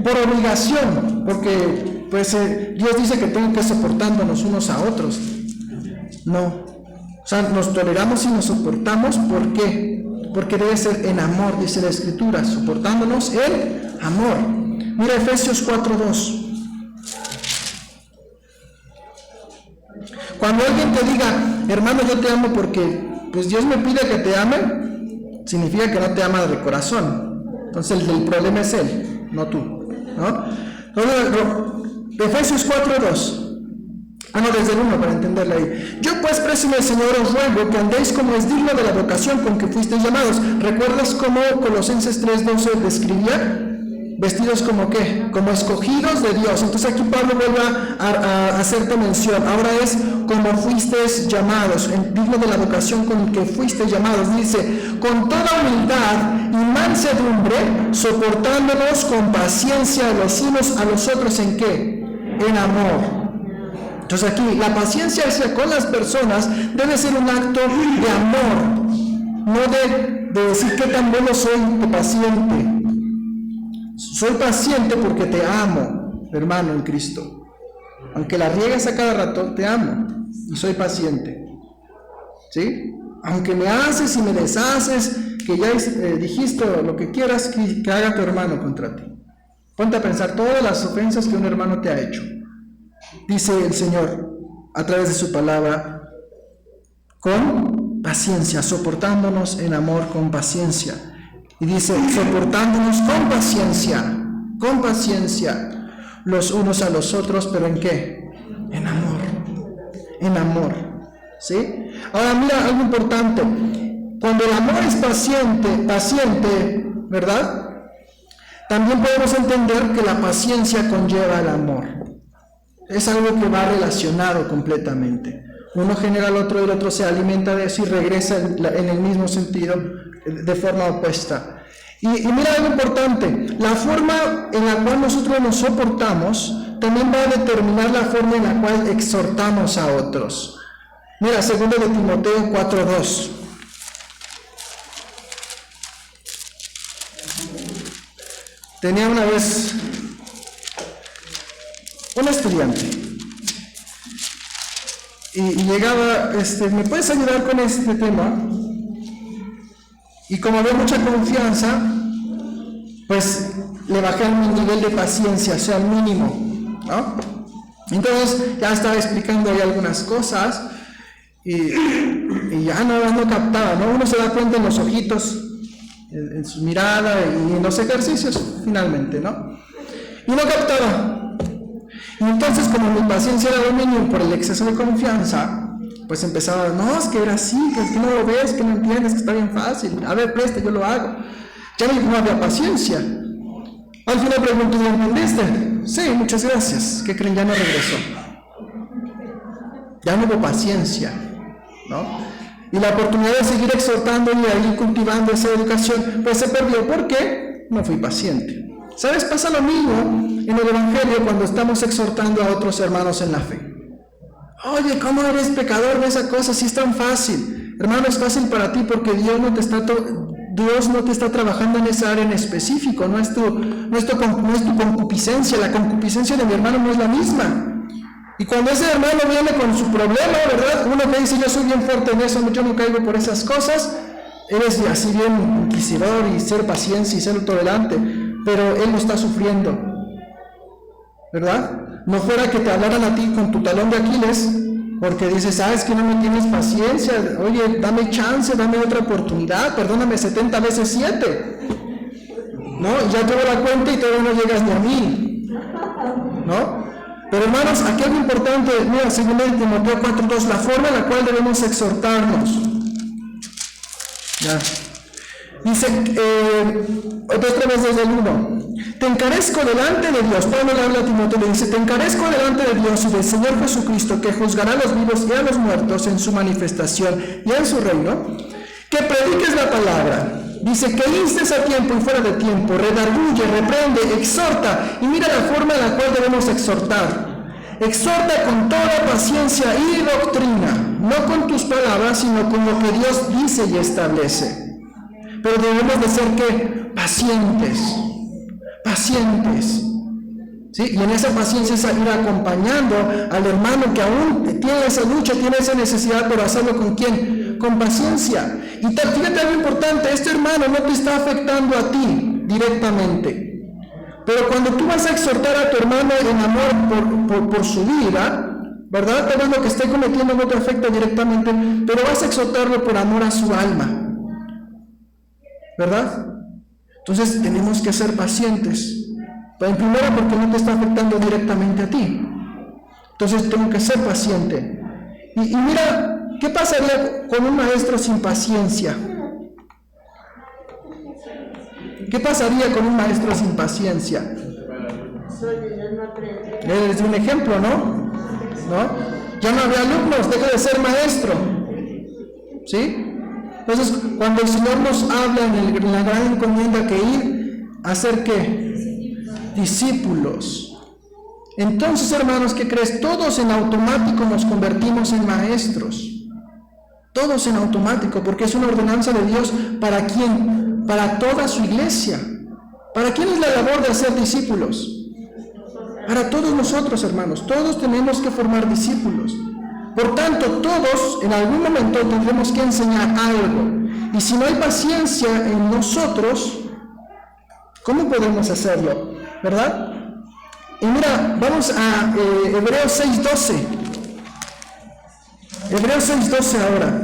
por obligación, porque pues Dios dice que tengo que soportándonos unos a otros. No, o sea, nos toleramos y nos soportamos. ¿Por qué? Porque debe ser en amor, dice la Escritura, soportándonos en amor. Mira Efesios 4:2. Cuando alguien te diga, hermano, yo te amo porque pues Dios me pide que te ame, significa que no te ama de corazón. Entonces el problema es él, no tú, ¿no? Efesios 4:2. Desde el 1 para entenderla ahí. Yo pues, preso del Señor, os ruego que andéis como es digno de la vocación con que fuisteis llamados. ¿Recuerdas cómo Colosenses 3:12 describía? Vestidos como ¿qué? Como escogidos de Dios. Entonces aquí Pablo vuelve a hacerte mención. Ahora es como fuisteis llamados, digno de la vocación con que fuisteis llamados. Dice, con toda humildad y mansedumbre, soportándonos con paciencia los unos a los otros, ¿en qué? En amor. Entonces aquí, la paciencia hacia con las personas debe ser un acto de amor, no de decir qué tan bueno soy de paciente. Soy paciente porque te amo, hermano en Cristo. Aunque la riegas a cada rato, te amo y soy paciente. ¿Sí? Aunque me haces y me deshaces, que ya dijiste lo que quieras que haga tu hermano contra ti. Ponte a pensar todas las ofensas que un hermano te ha hecho. Dice el Señor a través de su palabra, con paciencia, soportándonos en amor con paciencia. Y dice, soportándonos con paciencia, los unos a los otros, pero ¿en qué? En amor, ¿sí? Ahora mira algo importante, cuando el amor es paciente, ¿verdad? También podemos entender que la paciencia conlleva el amor. Es algo que va relacionado completamente. Uno genera al otro y el otro se alimenta de eso y regresa en el mismo sentido, de forma opuesta. Y mira algo importante, la forma en la cual nosotros nos soportamos también va a determinar la forma en la cual exhortamos a otros. Mira, 2 de Timoteo 4:2. Tenía una vez un estudiante y llegaba, ¿me puedes ayudar con este tema? Y como había mucha confianza, pues le bajé mi nivel de paciencia, o sea, al mínimo, ¿no? Entonces ya estaba explicando ahí algunas cosas y ya no captaba, ¿no? Uno se da cuenta en los ojitos, en su mirada y en los ejercicios finalmente, ¿no? Y no captaba. Y entonces, como mi paciencia era dominio por el exceso de confianza, pues empezaba, no, es que era así, que es que no lo ves, que no entiendes, que está bien fácil, a ver, presta, yo lo hago. Ya no había paciencia. Al final pregunto, ¿lo entendiste? Sí, muchas gracias. ¿Qué creen? Ya no regresó. Ya no hubo paciencia, ¿no? Y la oportunidad de seguir exhortando y ahí cultivando esa educación, pues se perdió. ¿Por qué? No fui paciente. ¿Sabes? Pasa lo mismo en el Evangelio cuando estamos exhortando a otros hermanos en la fe. Oye, ¿cómo eres pecador de esa cosa? Si es tan fácil. Hermano, es fácil para ti porque Dios no te está trabajando en esa área en específico. No es tu concupiscencia. La concupiscencia de mi hermano no es la misma. Y cuando ese hermano viene con su problema, ¿verdad? Uno que dice, yo soy bien fuerte en eso, yo no caigo por esas cosas. Eres así bien inquisidor y ser paciencia y ser tolerante. Pero él no está sufriendo, ¿verdad? No fuera que te hablaran a ti con tu talón de Aquiles, porque dices, sabes que no me tienes paciencia, oye, dame chance, dame otra oportunidad, perdóname 70 veces 7, ¿no? Y ya tengo la cuenta y todavía no llegas ni a 1000, ¿no? Pero hermanos, aquí algo importante, mira, según Timoteo 4:2, la forma en la cual debemos exhortarnos. Ya. Dice, otra vez desde el 1, te encarezco delante de Dios, Pablo le habla a Timoteo, le dice, te encarezco delante de Dios y del Señor Jesucristo, que juzgará a los vivos y a los muertos en su manifestación y en su reino, que prediques la palabra. Dice, que instes a tiempo y fuera de tiempo, redarguye, reprende, exhorta, y mira la forma en la cual debemos exhortar. Exhorta con toda paciencia y doctrina, no con tus palabras, sino con lo que Dios dice y establece. Pero debemos de ser, ¿qué? Pacientes. ¿Sí? Y en esa paciencia es ir acompañando al hermano que aún tiene esa lucha, tiene esa necesidad, pero hacerlo ¿con quién? Con paciencia. Y fíjate algo importante, este hermano no te está afectando a ti directamente. Pero cuando tú vas a exhortar a tu hermano en amor por su vida, ¿verdad? Tal vez lo que esté cometiendo no te afecta directamente, pero vas a exhortarlo por amor a su alma, ¿verdad? Entonces tenemos que ser pacientes. Primero porque no te está afectando directamente a ti. Entonces tengo que ser paciente. Y mira, ¿qué pasaría con un maestro sin paciencia? ¿Qué pasaría con un maestro sin paciencia? Es un ejemplo, ¿no? Ya no había alumnos, deja de ser maestro. ¿Sí? Entonces, cuando el Señor nos habla en la gran encomienda que ir a hacer ¿qué? Discípulos. Entonces, hermanos, ¿qué crees? Todos en automático nos convertimos en maestros. Todos en automático, porque es una ordenanza de Dios. ¿Para quién? Para toda su iglesia. ¿Para quién es la labor de hacer discípulos? Para todos nosotros, hermanos. Todos tenemos que formar discípulos. Por tanto, todos en algún momento tendremos que enseñar algo. Y si no hay paciencia en nosotros, ¿cómo podemos hacerlo? ¿Verdad? Y mira, vamos a Hebreos 6:12. Hebreos 6:12 ahora.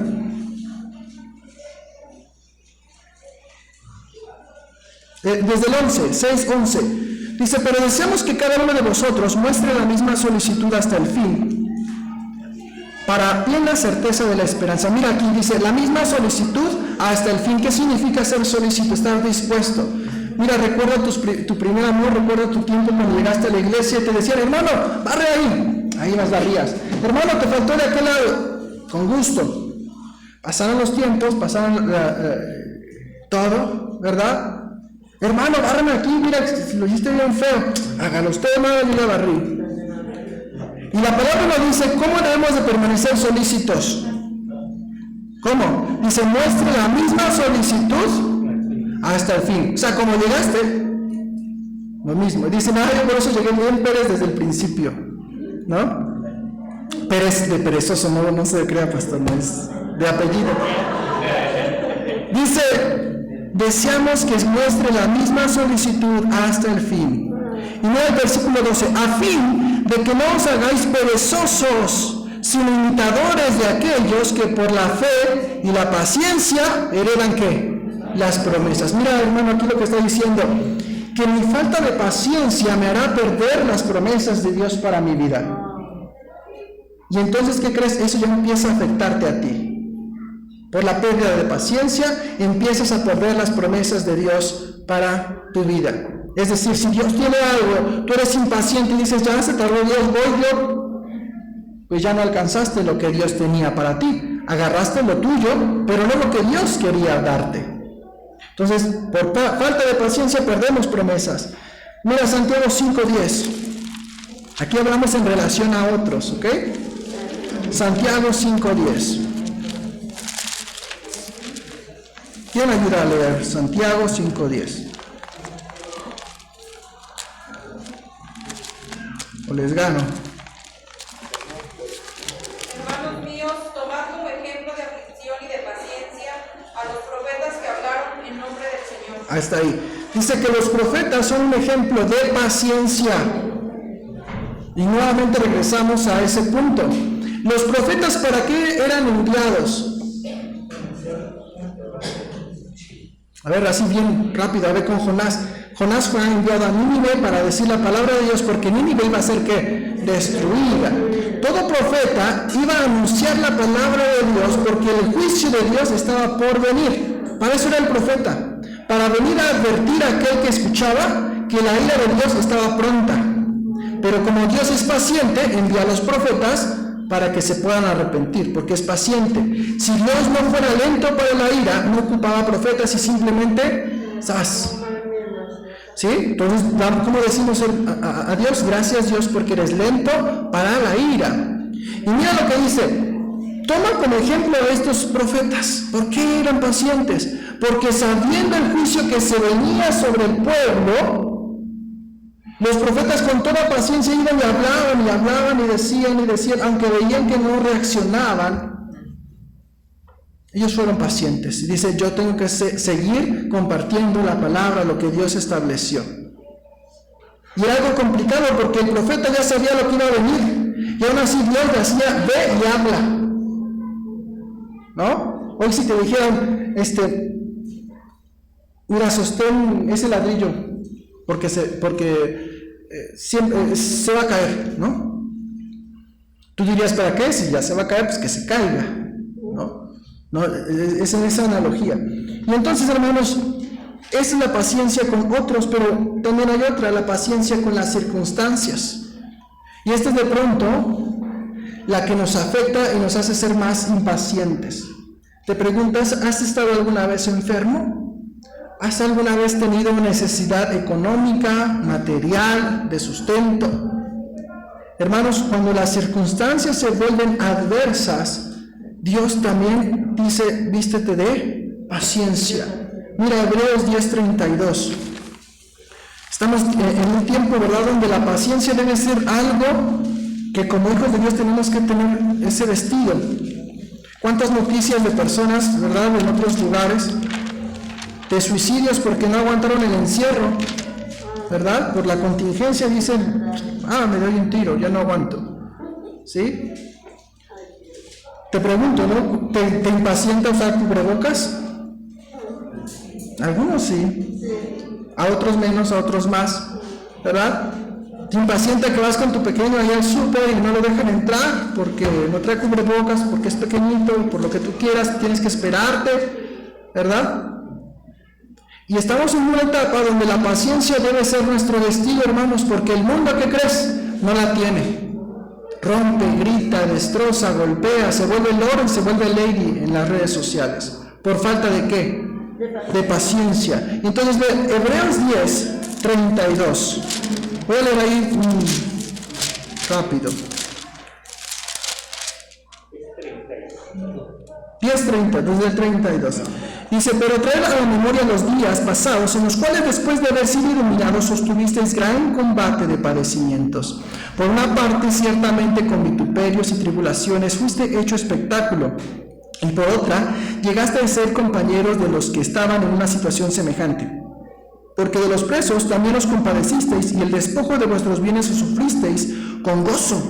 Desde el 6:11. Dice, pero deseamos que cada uno de vosotros muestre la misma solicitud hasta el fin, para plena certeza de la esperanza. Mira, aquí dice, la misma solicitud hasta el fin. ¿Qué significa ser solícito? Estar dispuesto. Mira, recuerda tu primer amor, recuerda tu tiempo cuando llegaste a la iglesia y te decían, hermano, barre ahí las barrías. Hermano, te faltó de aquel lado. Con gusto. Pasaron los tiempos, pasaron todo, ¿verdad? Hermano, bárrame aquí, mira, si lo hiciste bien feo, hágalo usted, hermano, yo le barrí. Y la palabra nos dice, ¿cómo debemos de permanecer solícitos? ¿Cómo? Dice, muestre la misma solicitud hasta el fin. O sea, como llegaste, lo mismo. Dice, yo por eso llegué bien Pérez desde el principio, ¿no? Pérez de perezoso, no se crea, pastor, no es de apellido. Dice, deseamos que muestre la misma solicitud hasta el fin. Y mira el versículo 12, a fin de que no os hagáis perezosos, sino imitadores de aquellos que por la fe y la paciencia heredan ¿qué? Las promesas. Mira, hermano, aquí lo que está diciendo, que mi falta de paciencia me hará perder las promesas de Dios para mi vida. Y entonces, ¿qué crees? Eso ya empieza a afectarte a ti. Por la pérdida de paciencia, empiezas a perder las promesas de Dios para tu vida. Es decir, si Dios tiene algo, tú eres impaciente y dices, ya se tardó Dios, voy yo, pues ya no alcanzaste lo que Dios tenía para ti. Agarraste lo tuyo, pero no lo que Dios quería darte. Entonces, por falta de paciencia perdemos promesas. Mira Santiago 5:10. Aquí hablamos en relación a otros, ¿ok? Santiago 5:10. ¿Quién ayuda a leer? Santiago 5:10. ¿O les gano? Hermanos míos, tomad como ejemplo de aflicción y de paciencia a los profetas que hablaron en nombre del Señor. Ahí está ahí. Dice que los profetas son un ejemplo de paciencia. Y nuevamente regresamos a ese punto. ¿Los profetas para qué eran enviados? A ver, así bien rápido, a ver con Jonás. Jonás fue enviado a Nínive para decir la palabra de Dios, porque Nínive iba a ser ¿qué? Destruida. Todo profeta iba a anunciar la palabra de Dios, porque el juicio de Dios estaba por venir. Para eso era el profeta, para venir a advertir a aquel que escuchaba que la ira de Dios estaba pronta. Pero como Dios es paciente, envía a los profetas para que se puedan arrepentir, porque es paciente. Si Dios no fuera lento para la ira, no ocupaba profetas y simplemente ¡zas! ¿Sí? Entonces, ¿cómo decimos a Dios? Gracias Dios porque eres lento para la ira. Y mira lo que dice, toma como ejemplo a estos profetas. ¿Por qué eran pacientes? Porque sabiendo el juicio que se venía sobre el pueblo, los profetas con toda paciencia iban y hablaban y decían, aunque veían que no reaccionaban, ellos fueron pacientes. Y dice, yo tengo que seguir compartiendo la palabra, lo que Dios estableció. Y era algo complicado porque el profeta ya sabía lo que iba a venir. Y aún así Dios le decía, ve y habla. ¿No? Hoy si te dijeran, mira, sostén ese ladrillo, porque siempre se va a caer, ¿no? Tú dirías, ¿para qué? Si ya se va a caer, pues que se caiga, ¿no? No, es en esa analogía. Y entonces, hermanos, es la paciencia con otros, pero también hay otra, la paciencia con las circunstancias. Y esta es de pronto la que nos afecta y nos hace ser más impacientes. Te preguntas, ¿has estado alguna vez enfermo? ¿Has alguna vez tenido necesidad económica, material, de sustento? Hermanos, cuando las circunstancias se vuelven adversas, Dios también dice, vístete de paciencia. Mira, Hebreos 10:32. Estamos en un tiempo, ¿verdad?, donde la paciencia debe ser algo que como hijos de Dios tenemos que tener ese vestido. ¿Cuántas noticias de personas, verdad, en otros lugares, de suicidios porque no aguantaron el encierro, ¿verdad? Por la contingencia dicen, me doy un tiro, ya no aguanto. ¿Sí? Te pregunto, ¿no? ¿Te impacienta usar cubrebocas? Algunos sí, a otros menos, a otros más, ¿verdad? Te impacienta que vas con tu pequeño allá al súper y no lo dejan entrar porque no trae cubrebocas, porque es pequeñito, por lo que tú quieras, tienes que esperarte, ¿verdad? Y estamos en una etapa donde la paciencia debe ser nuestro vestido, hermanos, porque el mundo, ¿qué crees?, no la tiene. Rompe, grita, destroza, golpea, se vuelve lord, se vuelve lady en las redes sociales. ¿Por falta de qué? De paciencia. Entonces, Hebreos 10:32. Voy a leer ahí rápido. 10:30, desde el 32. Dice, pero traed a la memoria los días pasados en los cuales después de haber sido iluminados sostuvisteis gran combate de padecimientos. Por una parte, ciertamente con vituperios y tribulaciones fuiste hecho espectáculo, y por otra, llegaste a ser compañeros de los que estaban en una situación semejante. Porque de los presos también os compadecisteis, y el despojo de vuestros bienes os sufristeis con gozo,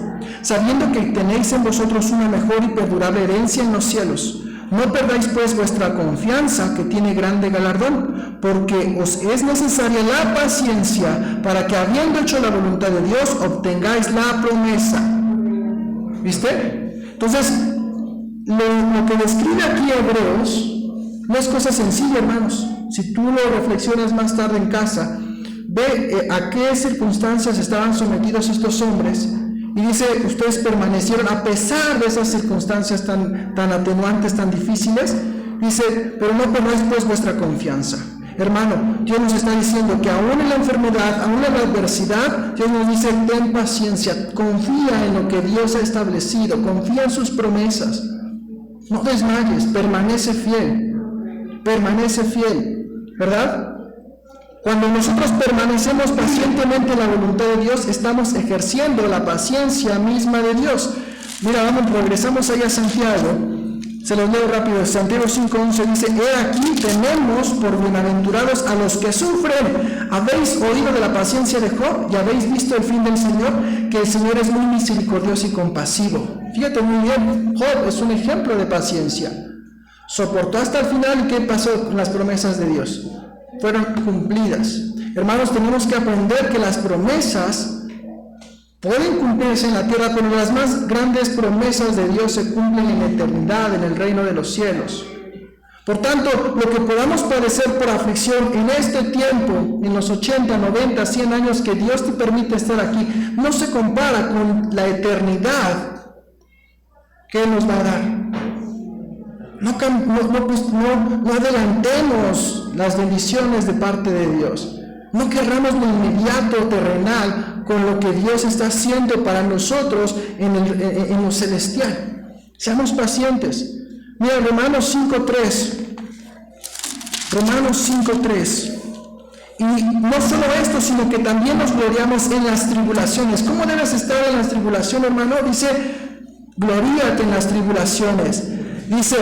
sabiendo que tenéis en vosotros una mejor y perdurable herencia en los cielos. No perdáis pues vuestra confianza, que tiene grande galardón, porque os es necesaria la paciencia, para que habiendo hecho la voluntad de Dios, obtengáis la promesa. ¿Viste? Entonces, lo que describe aquí Hebreos no es cosa sencilla, hermanos. Si tú lo reflexionas más tarde en casa, ve a qué circunstancias estaban sometidos estos hombres. Y dice, ustedes permanecieron a pesar de esas circunstancias tan atenuantes, tan difíciles. Dice, pero no perdáis pues vuestra confianza. Hermano, Dios nos está diciendo que aún en la enfermedad, aún en la adversidad, Dios nos dice, ten paciencia, confía en lo que Dios ha establecido, confía en sus promesas. No desmayes, permanece fiel, ¿verdad? Cuando nosotros permanecemos pacientemente en la voluntad de Dios, estamos ejerciendo la paciencia misma de Dios. Mira, vamos, regresamos allá a Santiago. Se los leo rápido. Santiago 5:11 dice, he aquí tenemos por bienaventurados a los que sufren. ¿Habéis oído de la paciencia de Job y habéis visto el fin del Señor? Que el Señor es muy misericordioso y compasivo. Fíjate muy bien, Job es un ejemplo de paciencia. Soportó hasta el final. ¿Y qué pasó con las promesas de Dios? Fueron cumplidas. Hermanos, tenemos que aprender que las promesas pueden cumplirse en la tierra, pero las más grandes promesas de Dios se cumplen en la eternidad, en el reino de los cielos. Por tanto, lo que podamos padecer por aflicción en este tiempo, en los 80, 90, 100 años que Dios te permite estar aquí, no se compara con la eternidad que Él nos va a dar. No adelantemos las bendiciones de parte de Dios. No querramos lo inmediato terrenal con lo que Dios está haciendo para nosotros en lo celestial. Seamos pacientes. Mira, Romanos 5:3. Romanos 5:3. Y no solo esto, sino que también nos gloriamos en las tribulaciones. ¿Cómo debes estar en las tribulaciones, hermano? Dice, gloríate en las tribulaciones. Dice,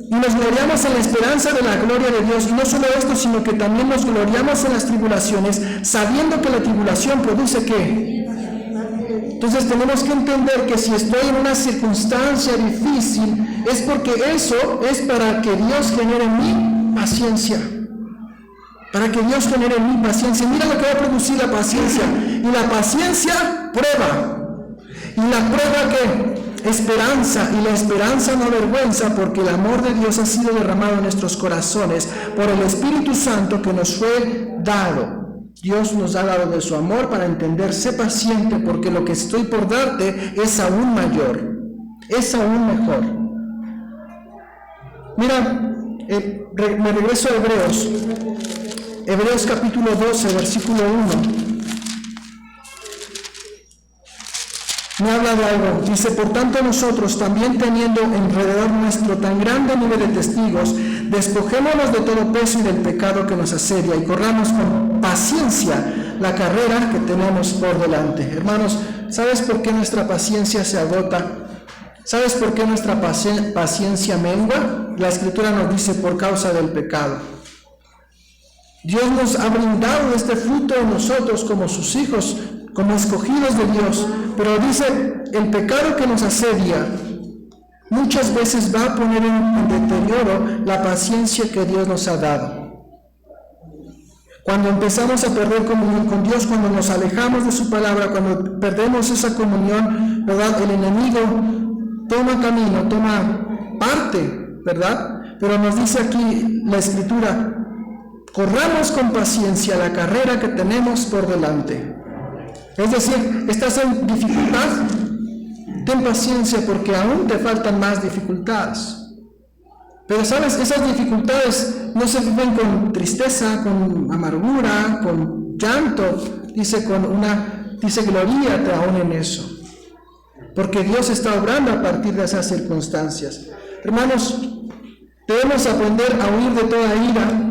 y nos gloriamos en la esperanza de la gloria de Dios. Y no solo esto, sino que también nos gloriamos en las tribulaciones, sabiendo que la tribulación produce ¿qué? Entonces tenemos que entender que si estoy en una circunstancia difícil, es porque eso es para que Dios genere en mí paciencia. Para que Dios genere en mí paciencia. Mira lo que va a producir la paciencia. Y la paciencia prueba. Y la prueba ¿qué? Esperanza, y la esperanza no avergüenza, porque el amor de Dios ha sido derramado en nuestros corazones por el Espíritu Santo que nos fue dado. Dios nos ha dado de su amor para entender, sé paciente, porque lo que estoy por darte es aún mayor, es aún mejor. Mira, me regreso a Hebreos capítulo 12, versículo 1. Me habla de algo, dice, por tanto nosotros también teniendo alrededor nuestro tan grande número de testigos, despojémonos de todo peso y del pecado que nos asedia y corramos con paciencia la carrera que tenemos por delante. Hermanos, ¿sabes por qué nuestra paciencia se agota? ¿Sabes por qué nuestra paciencia mengua? La Escritura nos dice, por causa del pecado. Dios nos ha brindado este fruto en nosotros como sus hijos, como escogidos de Dios, pero dice, el pecado que nos asedia muchas veces va a poner en deterioro la paciencia que Dios nos ha dado. Cuando empezamos a perder comunión con Dios, cuando nos alejamos de su palabra, cuando perdemos esa comunión, ¿verdad? El enemigo toma camino, toma parte, ¿verdad? Pero nos dice aquí la Escritura, corramos con paciencia la carrera que tenemos por delante. Es decir, estás en dificultad, ten paciencia porque aún te faltan más dificultades. Pero sabes, esas dificultades no se viven con tristeza, con amargura, con llanto. Dice gloríate aún en eso. Porque Dios está obrando a partir de esas circunstancias. Hermanos, debemos aprender a huir de toda ira,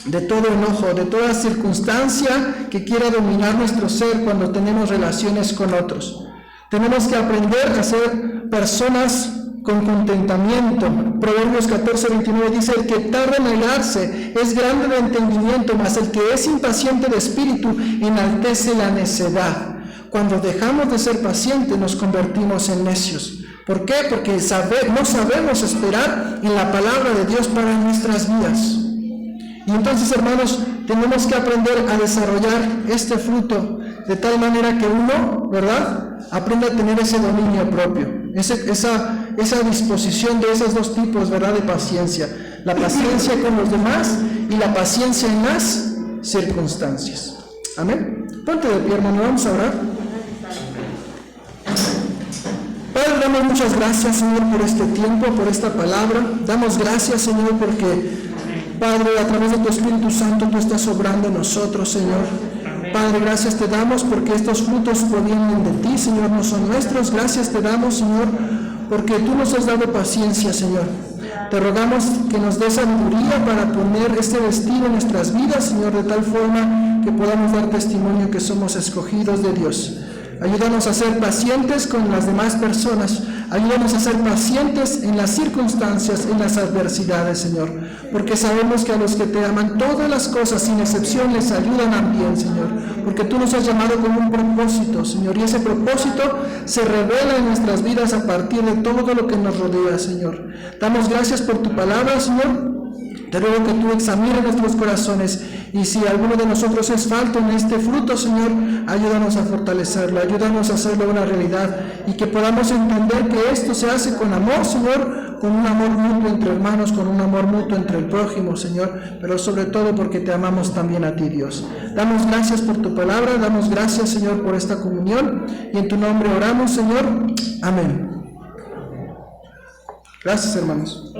de todo enojo, de toda circunstancia que quiera dominar nuestro ser cuando tenemos relaciones con otros. Tenemos que aprender a ser personas con contentamiento. Proverbios 14:29 dice, el que tarda en airarse es grande de entendimiento, mas el que es impaciente de espíritu enaltece la necedad. Cuando dejamos de ser pacientes nos convertimos en necios. ¿Por qué? Porque no sabemos esperar en la palabra de Dios para nuestras vidas. Y entonces, hermanos, tenemos que aprender a desarrollar este fruto de tal manera que uno, ¿verdad?, aprenda a tener ese dominio propio. esa disposición de esos dos tipos, ¿verdad?, de paciencia. La paciencia con los demás y la paciencia en las circunstancias. Amén. Ponte de pie, hermano, vamos a orar. Padre, damos muchas gracias, Señor, por este tiempo, por esta palabra. Damos gracias, Señor, porque, Padre, a través de tu Espíritu Santo, tú estás obrando en nosotros, Señor. Padre, gracias te damos porque estos frutos provienen de ti, Señor, no son nuestros. Gracias te damos, Señor, porque tú nos has dado paciencia, Señor. Te rogamos que nos des sabiduría para poner este destino en nuestras vidas, Señor, de tal forma que podamos dar testimonio que somos escogidos de Dios. Ayúdanos a ser pacientes con las demás personas. Ayúdanos a ser pacientes en las circunstancias, en las adversidades, Señor. Porque sabemos que a los que te aman, todas las cosas, sin excepción, les ayudan a bien, Señor. Porque tú nos has llamado con un propósito, Señor. Y ese propósito se revela en nuestras vidas a partir de todo lo que nos rodea, Señor. Damos gracias por tu palabra, Señor. Te ruego que tú examines nuestros corazones y si alguno de nosotros es falto en este fruto, Señor, ayúdanos a fortalecerlo, ayúdanos a hacerlo una realidad y que podamos entender que esto se hace con amor, Señor, con un amor mutuo entre hermanos, con un amor mutuo entre el prójimo, Señor, pero sobre todo porque te amamos también a ti, Dios. Damos gracias por tu palabra, damos gracias, Señor, por esta comunión y en tu nombre oramos, Señor. Amén. Gracias, hermanos.